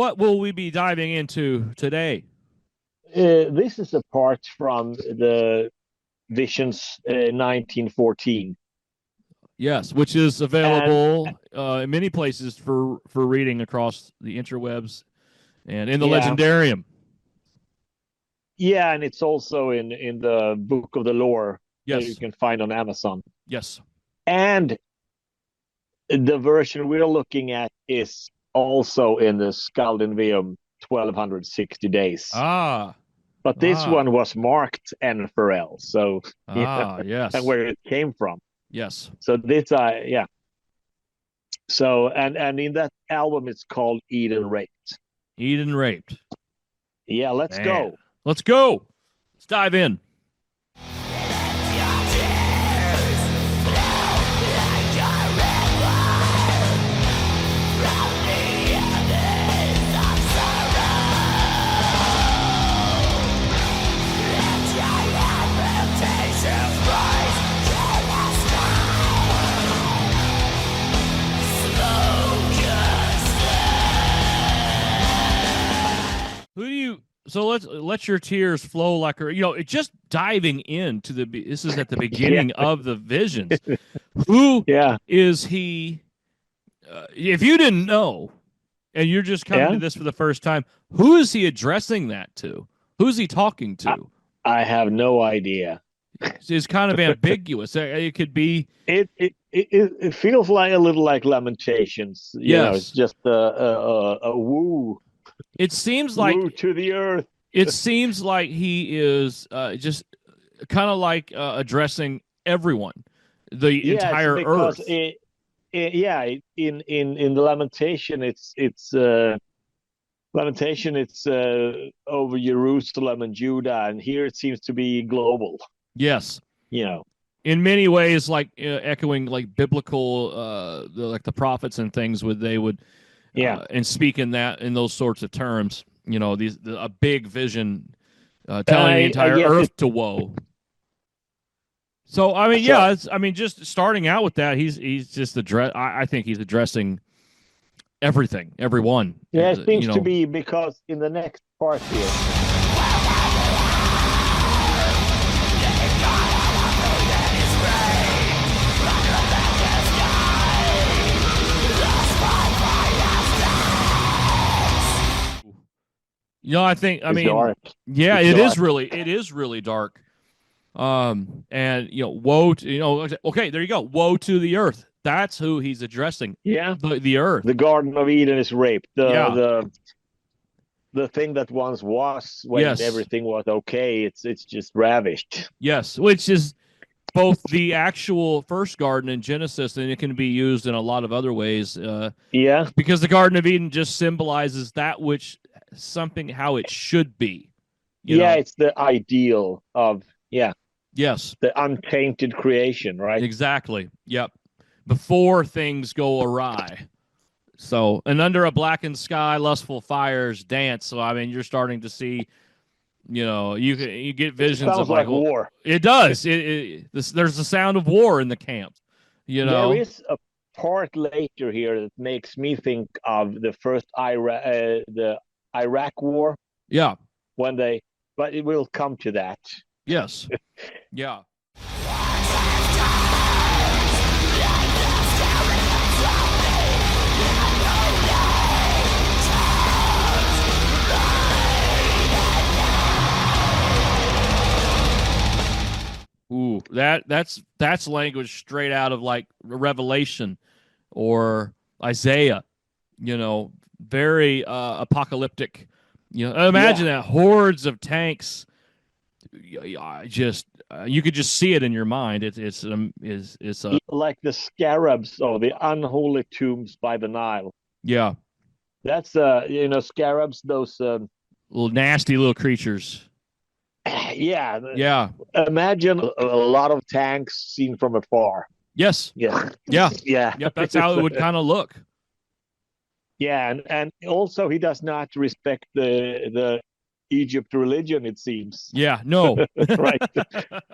what will we be diving into today? This is a part from the Visions 1914. Yes, which is And available in many places for reading across the interwebs and in the yeah, Legendarium. yeah, and it's also in the Book of the Lore that you Yes, can find on Amazon. yes. And the version we're looking at is also in the Skald and Veum 1260 days. Ah, But this ah, one was marked N Farel, so yeah, and yes, where it came from. yes. So this, yeah. So and in that album, it's called Eden Raped. Eden raped. Yeah, let's Man, go. let's go. Let's dive in. Who do you? So let's let your tears flow like just diving into this is at the Yeah, beginning of the visions. Who yeah, is he? If you didn't know, and you're just coming to yeah. this for the first time, who is he addressing that to? Who's he talking I, to? I have no idea. It's kind of ambiguous. It could be It feels like a little like Lamentations. It's yes. just a woo It seems like woo to the earth. he is just kind of like addressing everyone, the Yes, entire because earth. yeah, in the lamentation. It's over Jerusalem and Judah, and here it seems to be global. Yes, You know. in many ways, like echoing like biblical, like the prophets and things would Yeah. and speak in those sorts of terms. A big vision telling the I entire guess earth it. to woe. So I mean, So yeah, just starting out with that, he's just I think he's addressing everything, everyone. yeah, it seems to be because in the next part here. I It's mean, dark. yeah, It's it dark. is really dark. And woe to, okay, there you go. Woe to the earth. That's who he's addressing. Yeah. The earth. The Garden of Eden is raped. Yeah. The thing that once was when Yes. everything was okay, it's just ravished. Yes. Which is both the actual first garden in Genesis, and it can be used in a lot of other ways. Yeah. Because the Garden of Eden just symbolizes that which something how it should be. Yeah, it's the ideal of Yes. the untainted creation, right? Exactly. Yep. Before things go awry. So, and under a blackened sky, lustful fires dance. So, I mean, you're starting to see, you get visions Sounds of like, like war. it does. There's the sound of war in the camp. There is a part later here that makes me think of the first the Iraq War Yeah. but it will come to that. Yes. Yeah. Ooh, that's language straight out of like Revelation or Isaiah, very apocalyptic. Imagine that hordes of tanks. Just you could just see it in your mind. It's Like the scarabs or the unholy tombs by the Nile. yeah, That's scarabs, those little nasty little creatures. yeah. Yeah. Imagine a lot of tanks seen from afar. Yes. Yeah. Yeah. Yeah. Yep. That's how it would kind of look. Yeah, and also he does not respect the Egypt religion, it seems. Yeah, no. Right,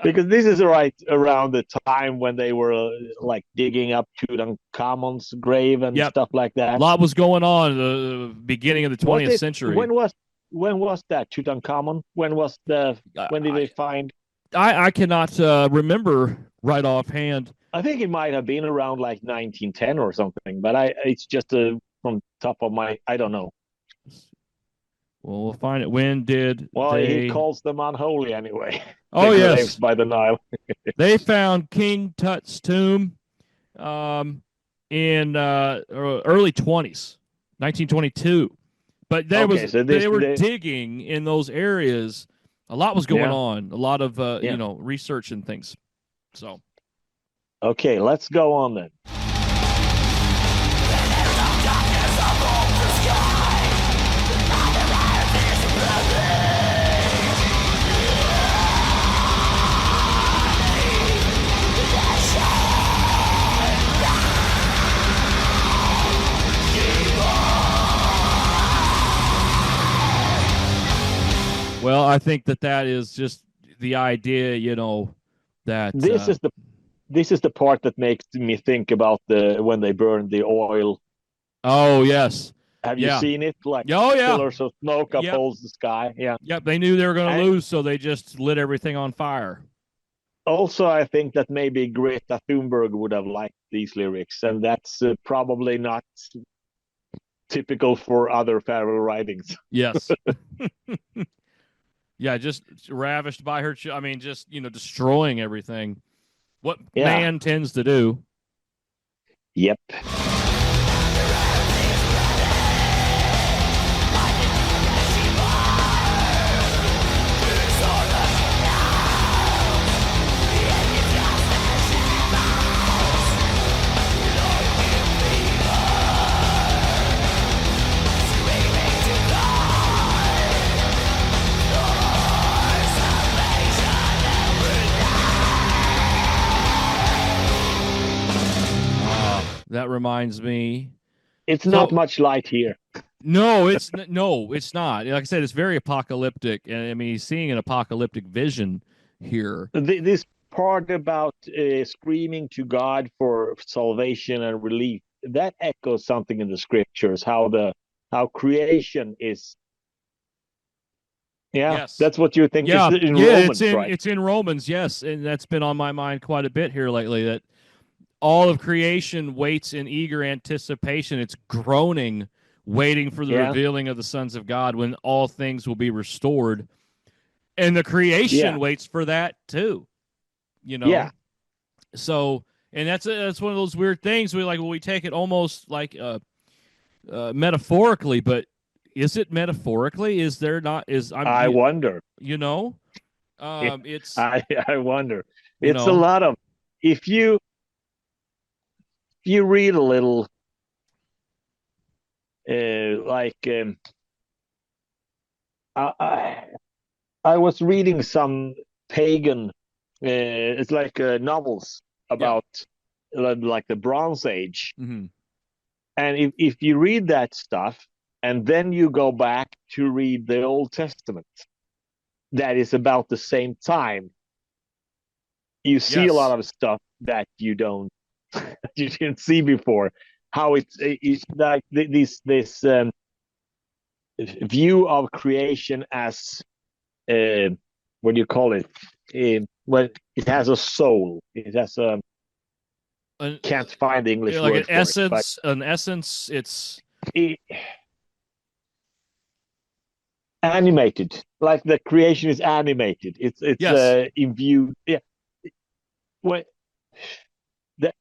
because this is right around the time when they were like digging up Tutankhamun's grave and Yep. stuff like A that. lot was going on at the beginning of the 20th century. When was that Tutankhamun? When did they find? I cannot remember right offhand. I think it might have been around like 1910 or something, but it's just from top of my, I don't know. Well, we'll find it. When did he calls them unholy anyway. Oh, the yes. graves by the Nile. They found King Tut's tomb in early 20s, 1922. But they were digging in those areas. A lot was going on. A lot of research and things. So, okay, let's go on then. Well, I think that is just the idea, that this is the part that makes me think about when they burned the oil. Oh, yes. Have you seen it? Like, pillars of smoke upholds the sky. Yeah. Yep. They knew they were going to lose, so they just lit everything on fire. Also, I think that maybe Greta Thunberg would have liked these lyrics, and that's probably not typical for other Farel writings. Yes. Yeah, just ravished by her. I mean, just, destroying everything. What man tends to do. Yep. That reminds me. It's not much light here. No, it's not. Like I said, it's very apocalyptic. And I mean, he's seeing an apocalyptic vision here. This part about screaming to God for salvation and relief, that echoes something in the scriptures, how creation is. Yeah, yes. That's what you think is in Romans, right? It's in Romans, yes. And that's been on my mind quite a bit here lately, that all of creation waits in eager anticipation. It's groaning, waiting for the revealing of the sons of God, when all things will be restored. And the creation waits for that too. Yeah. So, and that's one of those weird things. We take it almost like metaphorically, but is it metaphorically? Is there not? I wonder. It's. I wonder. It's a lot of, if you read a little, I was reading some pagan, it's like novels about like the Bronze Age. Mm-hmm. And if you read that stuff and then you go back to read the Old Testament, that is about the same time, you see a lot of stuff that you didn't see before. How it's like this view of creation as what do you call it? Well, it has a soul. It has a can't find the English like word an essence. An essence. It's animated. Like the creation is animated. It's imbued. Yeah.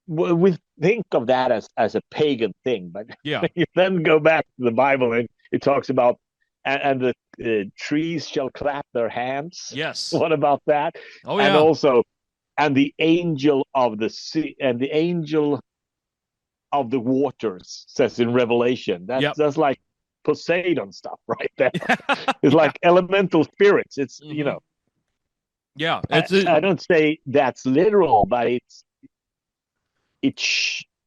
We think of that as a pagan thing, but you then go back to the Bible and it talks about and the trees shall clap their hands. Yes. What about that? Oh, yeah. And also, and the angel of the sea and the angel of the waters, says in Revelation. That's like Poseidon stuff right there. It's like elemental spirits. It's Yeah. I don't say that's literal, but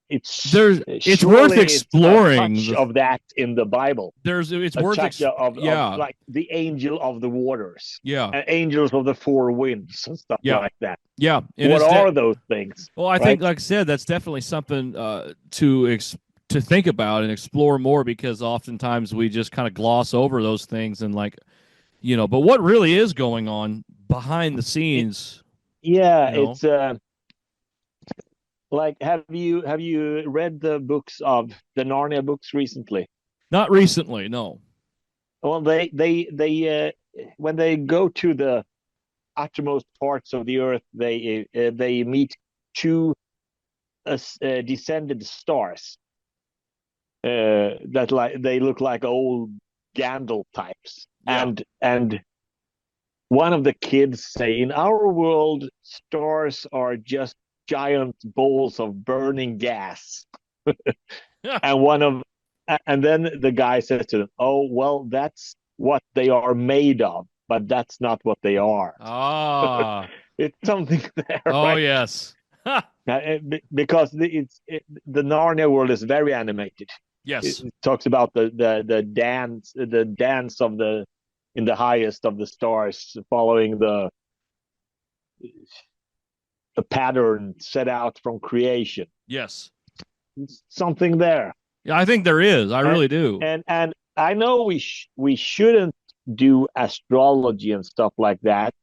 it's worth surely exploring a touch of that in the Bible. It's A worth touch of yeah, like the angel of the waters, yeah, angels of the four winds, and stuff yeah, like that. yeah. And What are those things? well, I think, Right? like I said, that's definitely something to think about and explore more, because oftentimes we just kind of gloss over those things and, like, but what really is going on behind the It, scenes, yeah, you know? it's like have you read the books of the Narnia books recently? Not recently, no. Well, they when they go to the uttermost parts of the earth, they meet two descended stars that like they look like old Gandalf types, Yeah. and one of the kids say, "In our world, stars are just giant balls of burning gas," and one of and then the guy says to them, "Oh, well, that's what they are made of, but that's not what they are." Ah. It's something there, Oh, right? yes. Because the Narnia world is very animated. Yes. It talks about the dance of the in the highest of the stars, following the pattern set out from creation. Yes. It's something there, Yeah, I think there is. I and really do. and I know we shouldn't do astrology and stuff like that,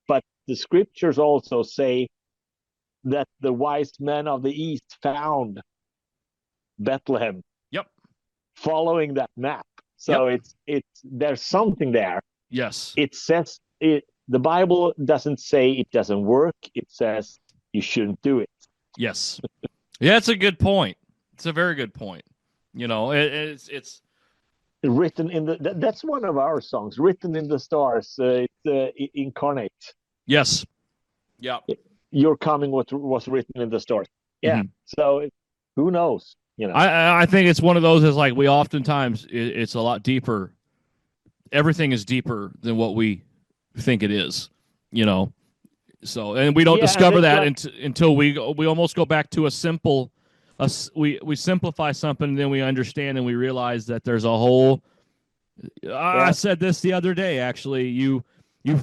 but the scriptures also say that the wise men of the east found Bethlehem Yep. following that map. Yep. So it's there's something there. Yes. It says it. The Bible doesn't say it doesn't work. It says you shouldn't do it. Yes. Yeah, it's a good point. It's a very good point. It's Written in that's one of our songs. Written in the stars. Incarnate. yes. Yeah. Your coming was written in the stars. Yeah. Mhm. So who knows? You know. I think it's one of those, is like, we oftentimes, it's a lot deeper. Everything is deeper than what we think it is, you know. So, and we don't Yeah, and discover it's that like until we almost go back to we simplify something, and then we understand and we realize that there's a whole. I yeah, said this the other day, actually. You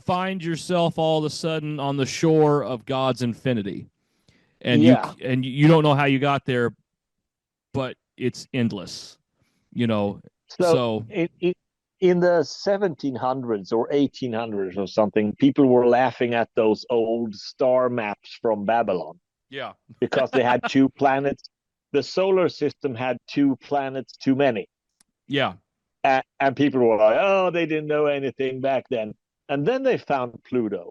find yourself all of a sudden on the shore of God's infinity, and yeah. you don't know how you got there, but it's endless, you know. So So in the 1700s or 1800s or something, people were laughing at those old star maps from Babylon yeah, because they had two planets. The solar system had two planets too many. yeah, And people were like, oh, they didn't know anything back then. And then they found Pluto.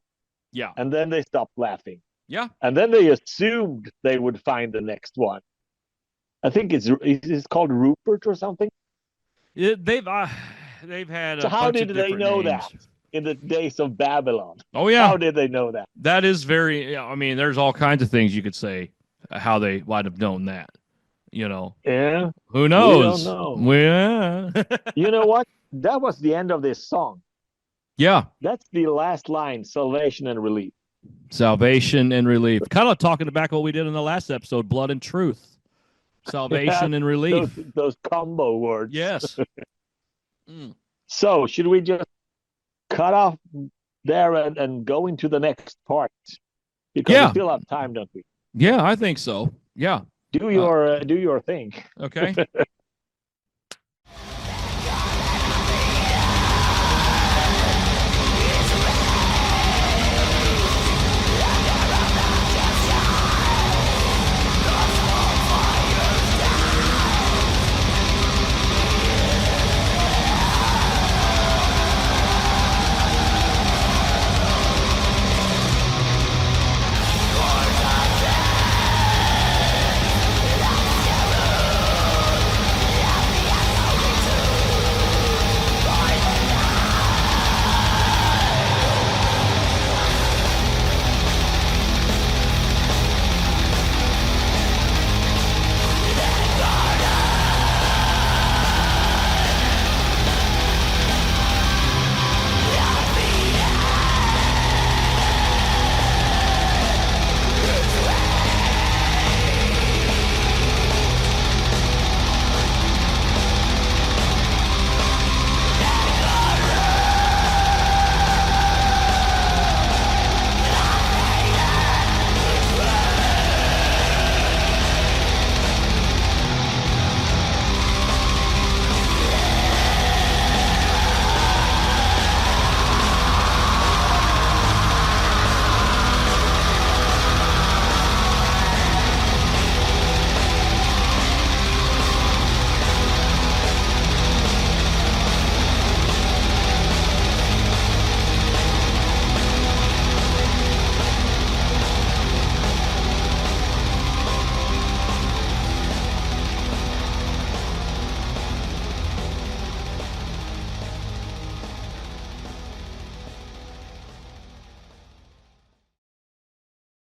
yeah, And then they stopped laughing. yeah. And then they assumed they would find the next one. I think it's called Rupert or something. They've had So a how bunch did of they different know that names. in the days of Babylon? Oh yeah, How did they know that? that is very. I mean, there's all kinds of things you could say how they might have known that. You know, Yeah, who we don't knows? know. Yeah, You know what? That was the end of this song. yeah. That's the last line, salvation and relief. Salvation and relief. Kind of talking back what we did in the last episode, blood and truth. Yeah, Salvation and those relief. those combo words. Yes. Mm. So should we just cut off there and go into the next part? Because we Yeah. still have time, don't we? Yeah, I think so. Yeah. Do your thing. Okay.